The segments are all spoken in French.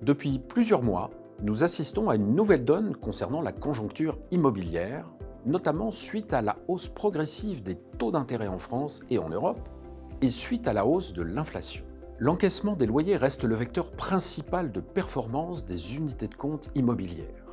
Depuis plusieurs mois, nous assistons à une nouvelle donne concernant la conjoncture immobilière, notamment suite à la hausse progressive des taux d'intérêt en France et en Europe, et suite à la hausse de l'inflation. L'encaissement des loyers reste le vecteur principal de performance des unités de compte immobilières.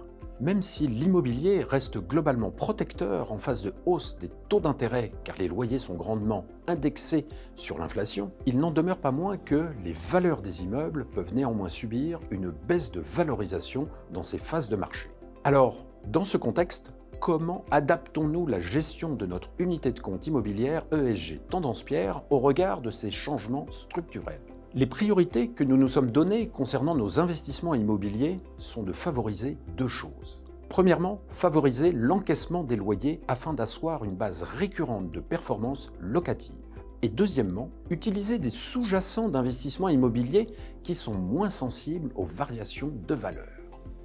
Même si l'immobilier reste globalement protecteur en face de hausse des taux d'intérêt car les loyers sont grandement indexés sur l'inflation, il n'en demeure pas moins que les valeurs des immeubles peuvent néanmoins subir une baisse de valorisation dans ces phases de marché. Alors, dans ce contexte, comment adaptons-nous la gestion de notre unité de compte immobilière ESG Tendance Pierre au regard de ces changements structurels ? Les priorités que nous nous sommes données concernant nos investissements immobiliers sont de favoriser deux choses. Premièrement, favoriser l'encaissement des loyers afin d'asseoir une base récurrente de performance locative. Et deuxièmement, utiliser des sous-jacents d'investissement immobilier qui sont moins sensibles aux variations de valeur.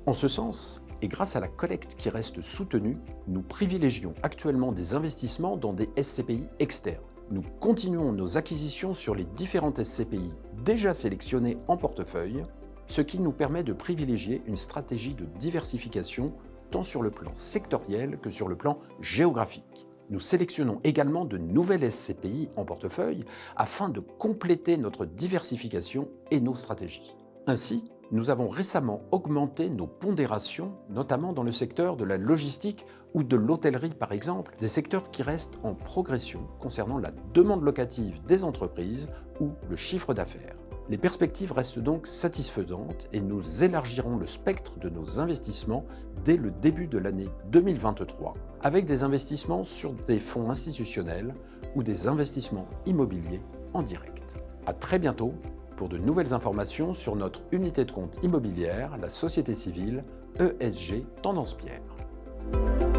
En ce sens, et grâce à la collecte qui reste soutenue, nous privilégions actuellement des investissements dans des SCPI externes. Nous continuons nos acquisitions sur les différentes SCPI déjà sélectionnées en portefeuille, ce qui nous permet de privilégier une stratégie de diversification tant sur le plan sectoriel que sur le plan géographique. Nous sélectionnons également de nouvelles SCPI en portefeuille afin de compléter notre diversification et nos stratégies. Ainsi, nous avons récemment augmenté nos pondérations, notamment dans le secteur de la logistique ou de l'hôtellerie par exemple, des secteurs qui restent en progression concernant la demande locative des entreprises ou le chiffre d'affaires. Les perspectives restent donc satisfaisantes et nous élargirons le spectre de nos investissements dès le début de l'année 2023, avec des investissements sur des fonds institutionnels ou des investissements immobiliers en direct. À très bientôt pour de nouvelles informations sur notre unité de compte immobilière, la société civile ESG Tendance Pierre.